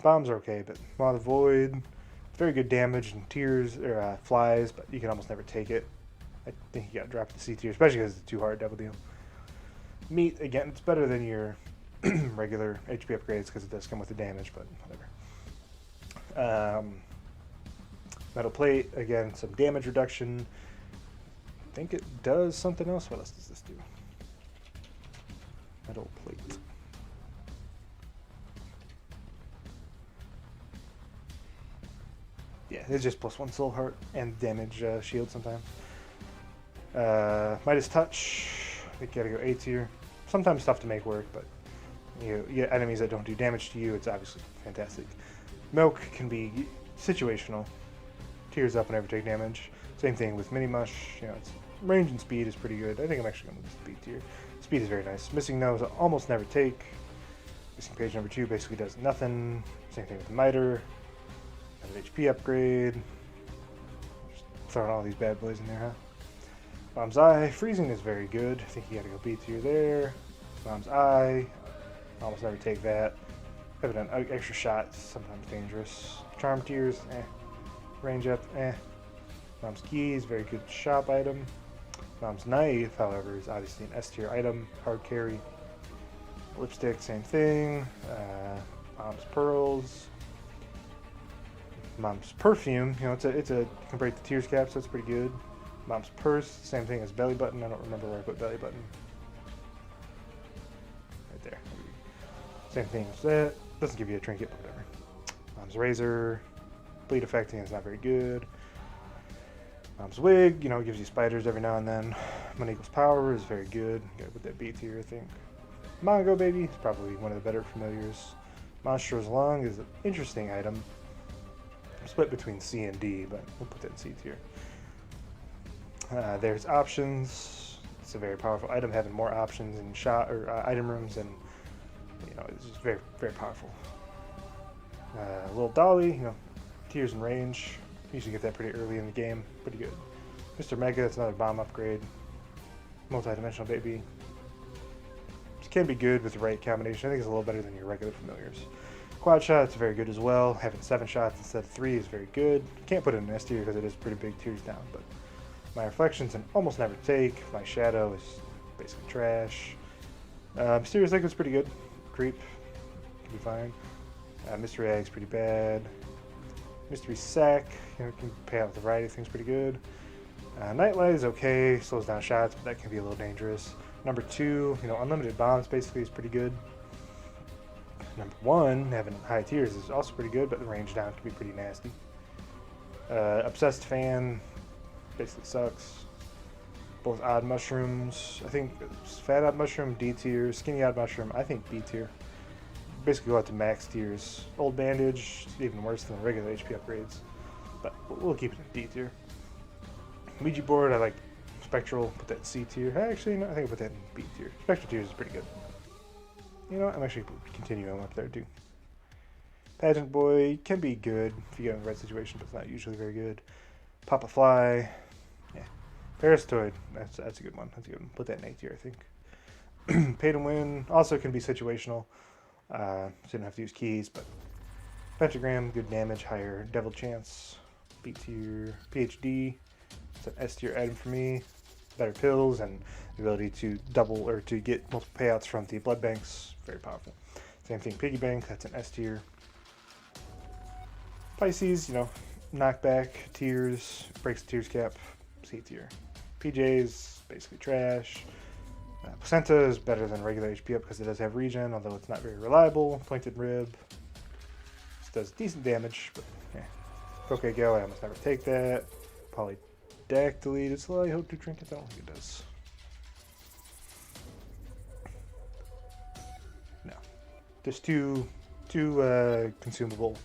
bombs are okay, but Maw of the Void, very good damage and tears or flies, but you can almost never take it. I think you got to drop it to C tier, especially because it's too hard Devil Deal. Meat, again, it's better than your regular HP upgrades because it does come with the damage, but whatever. Metal Plate, again, some damage reduction. I think it does something else. What else does this do? Metal Plate. Yeah, it's just plus 1 soul heart and damage shield sometimes. Midas Touch. I think you gotta go A tier. Sometimes tough to make work, but you get enemies that don't do damage to you. It's obviously fantastic. Milk can be situational. Tears up whenever you take damage. Same thing with Mini Mush. Its range and speed is pretty good. I think I'm actually going to use B tier. Speed is very nice. Missing Nose I almost never take. Missing Page number 2 basically does nothing. Same thing with Miter. Another HP upgrade. Just throwing all these bad boys in there, huh? Bomb's Eye. Freezing is very good. I think you got to go B tier there. Bomb's Eye. Almost never take that. Having an extra shot sometimes dangerous. Charm Tears, Range up, Mom's Keys, very good shop item. Mom's Knife, however, is obviously an S tier item, hard carry. Lipstick, same thing. Mom's Pearls. Mom's Perfume, it's a you can break the tears cap, so it's pretty good. Mom's Purse, same thing as Belly Button. I don't remember where I put Belly Button. Right there. Same thing as that. Doesn't give you a trinket, but whatever. Mom's Razor. Bleed affecting is not very good. Mom's Wig, gives you spiders every now and then. Money Equals Power is very good. Gotta put that B tier, I think. Mongo Baby is probably one of the better familiars. Monstro's Lung is an interesting item. I'm split between C and D, but we'll put that in C tier. There's Options. It's a very powerful item, having more options in shot or item rooms, and it's just very, very powerful. Little Dolly, Tears and range. Usually get that pretty early in the game. Pretty good. Mr. Mega, that's another bomb upgrade. Multi-dimensional baby. This can be good with the right combination. I think it's a little better than your regular familiars. Quad shot, it's very good as well. Having 7 shots instead of 3 is very good. Can't put it in S tier because it is pretty big tiers down, but my reflections and almost never take. My shadow is basically trash. Mysterious Liquid is pretty good. Creep can be fine. Mystery Egg's pretty bad. Mystery Sack, can pay out with a variety of things pretty good. Nightlight is okay, slows down shots, but that can be a little dangerous. Number 2, Unlimited Bombs basically is pretty good. Number 1, having high tiers is also pretty good, but the range down can be pretty nasty. Obsessed Fan basically sucks. Both Odd Mushrooms, I think Fat Odd Mushroom D tier, Skinny Odd Mushroom I think B tier. Basically go out to max tiers. Old Bandage, even worse than regular HP upgrades, but we'll keep it in D tier. Ouija Board, I like Spectral, put that in C tier. Actually, no, I think I put that in B tier. Spectral tier is pretty good. You know what, I'm actually continuing him up there too. Pageant Boy can be good if you get in the right situation, but it's not usually very good. Papa Fly, yeah. Parasitoid, that's a good one. That's a good one. Put that in A tier, I think. Pay to Win also can be situational. So you don't have to use keys, but Pentagram, good damage, higher Devil Chance. B tier. PhD, it's an S tier item for me. Better pills and the ability to double or to get multiple payouts from the blood banks. Very powerful. Same thing, Piggy Bank, that's an S tier. Pisces, you know, knockback, tears, breaks the tears cap, C tier. PJs, basically trash. Placenta is better than regular HP up because it does have regen, although it's not very reliable. Pointed Rib, this does decent damage, but yeah. Croquet Gale, I almost never take that. Polydactyly, does it allow you hope to trinkets? I don't think it does. No. Just two consumable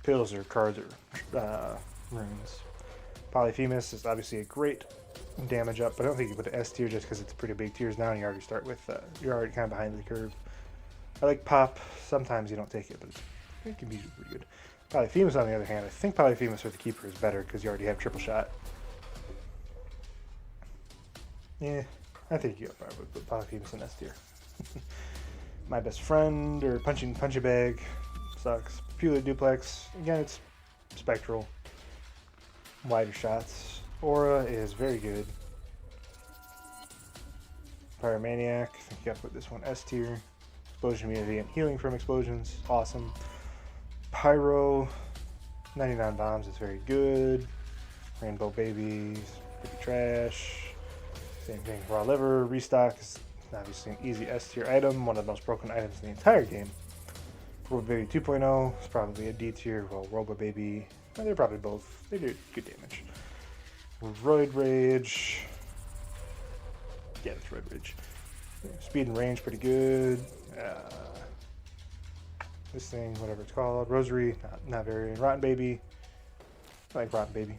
pills or cards or runes. Polyphemus is obviously a great damage up, but I don't think you put the S tier just because it's pretty big tiers now and you already start with, you're already kind of behind the curve. I like Pop. Sometimes you don't take it, but it can be pretty good. Polyphemus, on the other hand, I think Polyphemus for the Keeper is better because you already have triple shot. Yeah, I think you probably put Polyphemus in S tier. My Best Friend, or Punching Bag, sucks. Purely Duplex, again, it's spectral. Wider shots. Aura is very good. Pyromaniac, I think you gotta put this one S tier. Explosion immunity and healing from explosions, awesome. Pyro, 99 bombs is very good. Rainbow Babies, pretty trash. Same thing, Raw Liver, Restock is obviously an easy S tier item, one of the most broken items in the entire game. Robo Baby 2.0 is probably a D tier, while Robo Baby, well, they're probably both, they do good damage. Roid Rage, yeah, it's Roid Rage. Speed and range, pretty good. This thing, whatever it's called, Rosary, not very. Rotten Baby, I like Rotten Baby.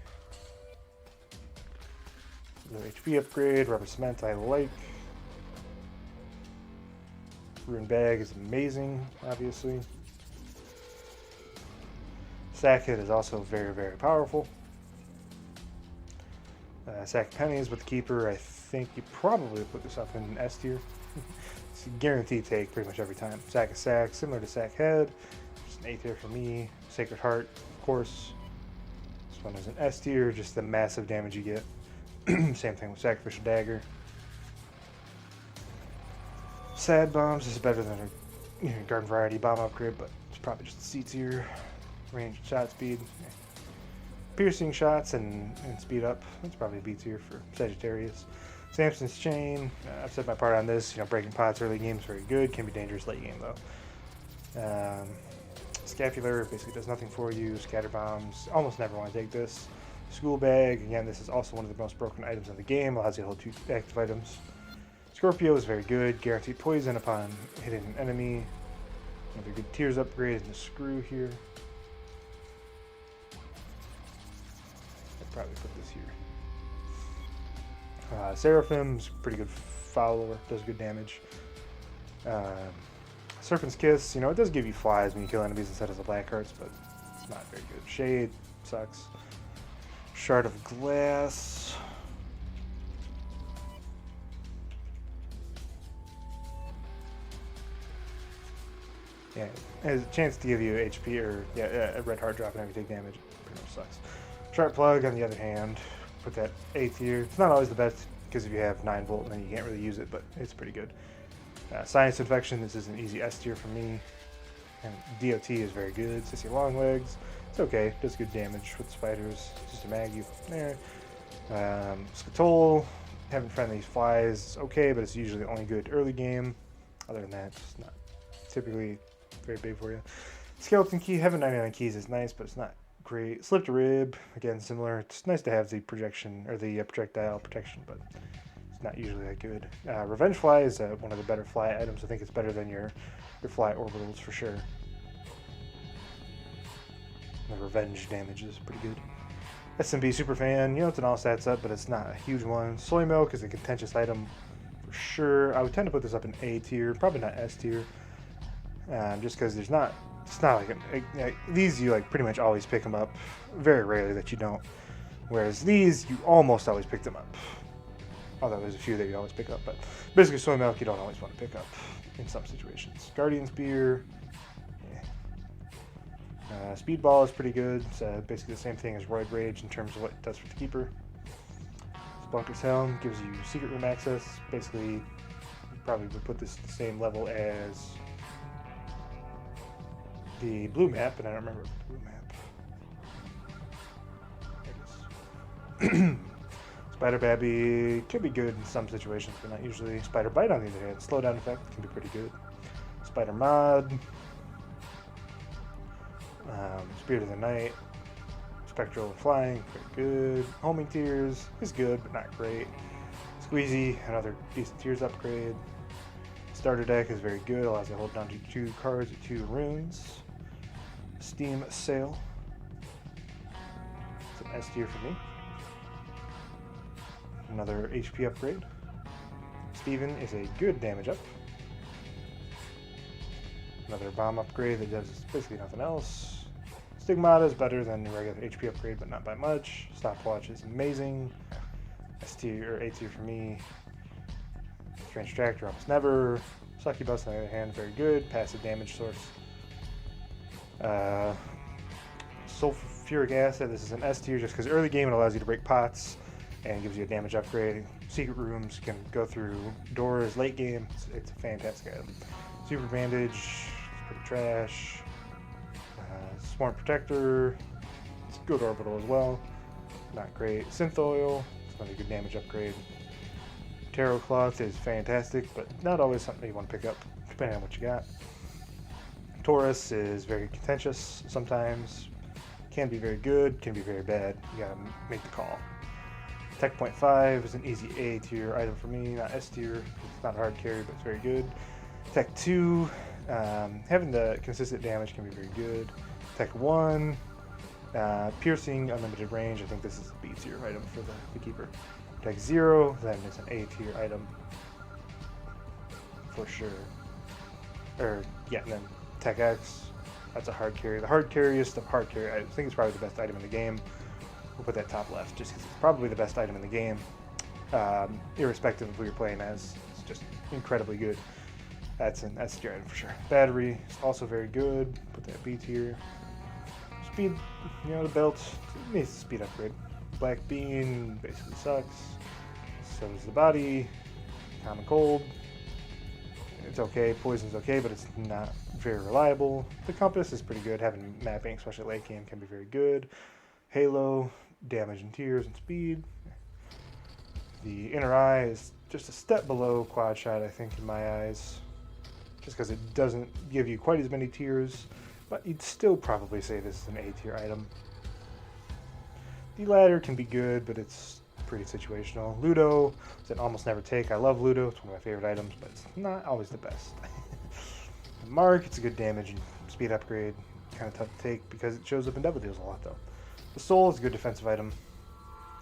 No HP upgrade, Rubber Cement, I like. Rune Bag is amazing, obviously. Sackhead is also very, very powerful. Sack Pennies with the Keeper, I think you probably put this up in S tier. It's a guaranteed take pretty much every time. Sack of Sack, similar to Sack Head, just an A tier for me. Sacred Heart, of course. This one is an S tier, just the massive damage you get. Same thing with Sacrificial Dagger. Sad Bombs is better than a Garden Variety bomb upgrade, but it's probably just a C tier. Range and shot speed. Yeah. Piercing shots and speed up. That's probably a B tier for Sagittarius. Samson's Chain. I've said my part on this. Breaking pots early game is very good. Can be dangerous late game though. Scapular basically does nothing for you. Scatter Bombs. Almost never want to take this. School Bag. Again, this is also one of the most broken items in the game. Allows you to hold 2 active items. Scorpio is very good. Guaranteed poison upon hitting an enemy. Another good tiers upgrade in the Screw here. I'd probably put this here. Seraphim's pretty good follower, does good damage. Serpent's Kiss, it does give you flies when you kill enemies instead of the black hearts, but it's not very good. Shade sucks. Shard of Glass. Yeah, it has a chance to give you HP or a red heart drop whenever you take damage. It pretty much sucks. Sharp Plug, on the other hand, put that A tier. It's not always the best because if you have 9 volt, then you can't really use it, but it's pretty good. Science Infection, this is an easy S tier for me. And DOT is very good. Sissy Longlegs, it's okay. Does good damage with spiders. Just a mag you there. Skatole, having friendly flies, okay, but it's usually only good early game. Other than that, it's not typically very big for you. Skeleton Key, having 99 keys is nice, but it's not great. Slipped a rib, again similar. It's nice to have the projection or the projectile protection, but it's not usually that good. Revenge Fly is one of the better fly items. I think it's better than your fly orbitals for sure. The revenge damage is pretty good. SMB Superfan, it's an all stats up, but it's not a huge one. Soy Milk is a contentious item for sure. I would tend to put this up in A tier, probably not S tier, just because it's not like these you like pretty much always pick them up. Very rarely that you don't. Whereas these you almost always pick them up. Although there's a few that you always pick up, but basically Soy Milk you don't always want to pick up in some situations. Guardian Spear. Speedball is pretty good. It's basically the same thing as Roid Rage in terms of what it does for the keeper. Spelunker's Helm gives you secret room access. Basically, you probably would put this at the same level as the blue map, but I don't remember the blue map. There it is. Spider Babby can be good in some situations, but not usually. Spider Bite, on the other hand, slowdown effect can be pretty good. Spider Mod. Spirit of the Night, Spectral and Flying, very good. Homing Tears is good, but not great. Squeezy, another decent Tears upgrade. Starter Deck is very good, allows you to hold down to 2 cards with 2 runes. Steam Sail, it's an S tier for me. Another HP upgrade. Steven is a good damage up. Another bomb upgrade that does basically nothing else. Stigmata is better than the regular HP upgrade, but not by much. Stopwatch is amazing. S tier or A tier for me. Strange Tractor almost never. Succubus on the other hand, very good. Passive damage source. Sulfuric Acid, this is an S tier just because early game it allows you to break pots and gives you a damage upgrade. Secret rooms can go through doors late game. It's a fantastic item. Super Bandage, it's pretty trash. Sworn Protector, it's a good orbital as well. Not great. Synth Oil, it's another good damage upgrade. Tarot Cloth is fantastic, but not always something you want to pick up, depending on what you got. Taurus is very contentious sometimes. Can be very good, can be very bad. You gotta make the call. Tech Point 5 is an easy A tier item for me, not S tier. It's not a hard carry, but it's very good. Tech 2, having the consistent damage can be very good. Tech 1, piercing, unlimited range. I think this is a B tier item for the keeper. Tech 0, then it's an A tier item for sure. And then Tech X, that's a hard carry. The hard carriest of hard carry, I think it's probably the best item in the game. We'll put that top left just because it's probably the best item in the game. Irrespective of who you're playing as, it's just incredibly good. That's your item for sure. Battery is also very good. Put that B tier. Speed, the belt needs a speed upgrade. Black Bean basically sucks. So does the body. Common Cold, it's okay. Poison's okay, but it's not very reliable. The Compass is pretty good. Having mapping, especially late game, can be very good. Halo, damage and tears and speed. The Inner Eye is just a step below Quad Shot, I think, in my eyes. Just because it doesn't give you quite as many tiers, but you'd still probably say this is an A tier item. The Ladder can be good, but it's pretty situational. Ludo is an almost never take. I love Ludo, it's one of my favorite items, but it's not always the best. The Mark, it's a good damage and speed upgrade. Kind of tough to take because it shows up in double deals a lot, though. The Soul is a good defensive item.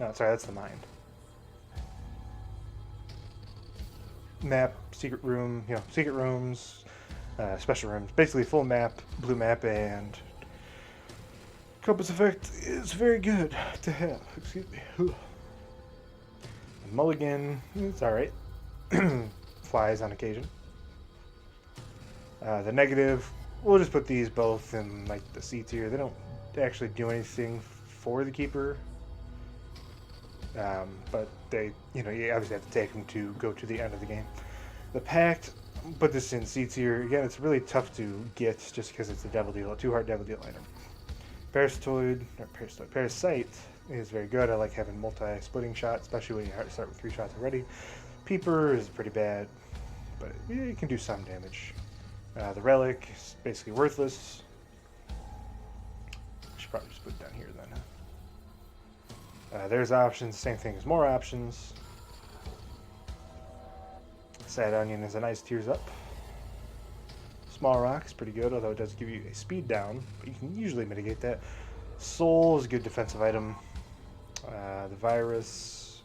No, sorry, that's the Mind. Map, secret room, secret rooms, special rooms, basically full map, blue map, and Compass Effect is very good to have. Excuse me. Mulligan, it's alright. Flies on occasion. The negative, we'll just put these both in like the C tier. They don't actually do anything for the keeper. But they, you obviously have to take them to go to the end of the game. The Pact, put this in C tier. Again, it's really tough to get just because it's a devil deal, a 2-heart devil deal item. Parasite is very good. I like having multi-splitting shots, especially when you start with 3 shots already. Peeper is pretty bad, but it can do some damage. The Relic is basically worthless. probably just put it down here then. There's options, same thing as more options. Sad Onion is a nice tiers up. Small Rock is pretty good, although it does give you a speed down, but you can usually mitigate that. Soul is a good defensive item. The Virus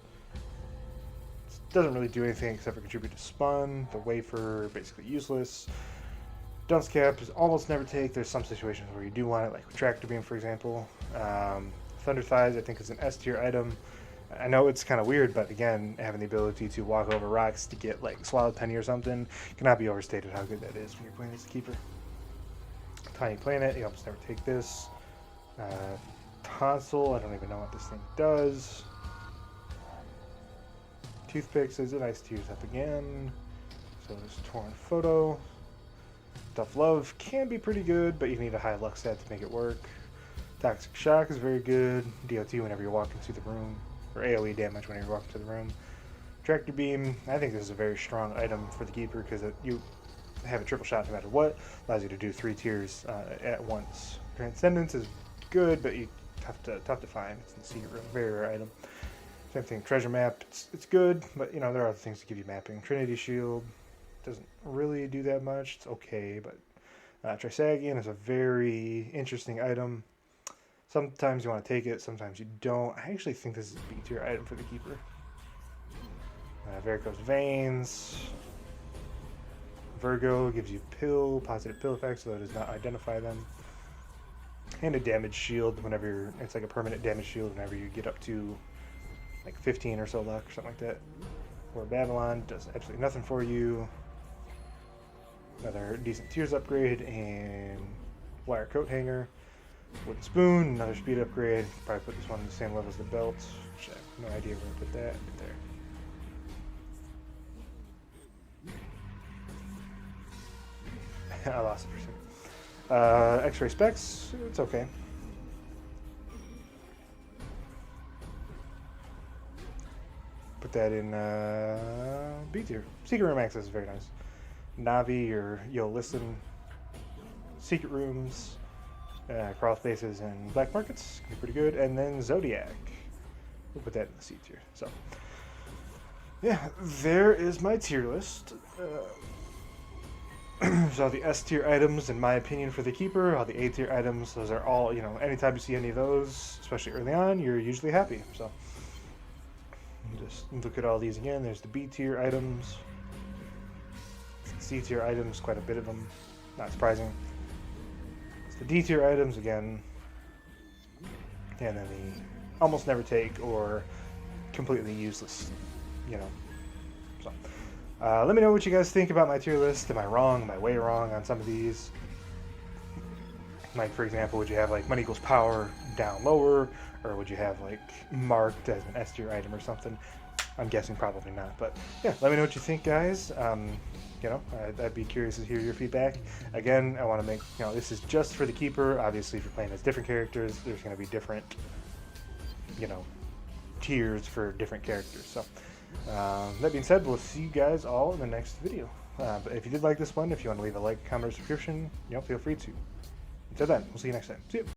doesn't really do anything except for contribute to Spun. The Wafer, basically useless. Dunce Cap is almost never take. There's some situations where you do want it, like with Tractor Beam, for example. Thunder Thighs, I think, is an S tier item. I know it's kind of weird, but again, having the ability to walk over rocks to get like Swallowed Penny or something cannot be overstated how good that is when you're playing as a keeper. Tiny Planet, you almost never take this. Tonsil, I don't even know what this thing does. Toothpicks is a nice tiers up again. So there's Torn Photo. Tough Love can be pretty good, but you need a high luck stat to make it work. Toxic Shock is very good. DOT whenever you're walking through the room, or AoE damage whenever you're walking through the room. Tractor Beam, I think this is a very strong item for the keeper because you have a triple shot no matter what. Allows you to do 3 tiers at once. Transcendence is good, but tough to find. It's in the secret room, very rare item. Same thing, Treasure Map, it's good, but you know there are other things to give you mapping. Trinity Shield doesn't really do that much. It's okay, but Trisagion is a very interesting item. Sometimes you want to take it, sometimes you don't. I actually think this is a B tier item for the keeper. Varicose Veins. Virgo gives you positive pill effects, so it does not identify them. And a damage shield whenever it's like a permanent damage shield whenever you get up to like 15 or so luck or something like that. Or Babylon does absolutely nothing for you. Another decent tiers upgrade, and Wire Coat Hanger. Wooden Spoon, another speed upgrade. Probably put this one on the same level as the belt, which I have no idea where to put that. Right there. I lost it for a second. X-Ray Specs, it's okay. Put that in B tier. Secret Room Access is very nice. Navi or Yo Listen. Secret Rooms. Crawl Spaces and Black Markets can be pretty good. And then Zodiac. We'll put that in the C tier. So, yeah, there is my tier list. There's all the S tier items, in my opinion, for the keeper. All the A tier items, those are all, you know, anytime you see any of those, especially early on, you're usually happy. So, just look at all these again. There's the B tier items. C tier items, quite a bit of them. Not surprising. The D tier items again, and then the almost never take or completely useless, you know. So, let me know what you guys think about my tier list. Am I wrong? Am I way wrong on some of these? Like, for example, would you have like Money Equals Power down lower, or would you have like marked as an S tier item or something? I'm guessing probably not, but yeah, let me know what you think, guys. You know, I'd be curious to hear your feedback. Again, I want to make, you know, this is just for the keeper. Obviously, if you're playing as different characters, there's going to be different, you know, tiers for different characters. So, that being said, we'll see you guys all in the next video. But if you did like this one, if you want to leave a like, comment, or subscription, you know, feel free to. Until then, we'll see you next time. See you.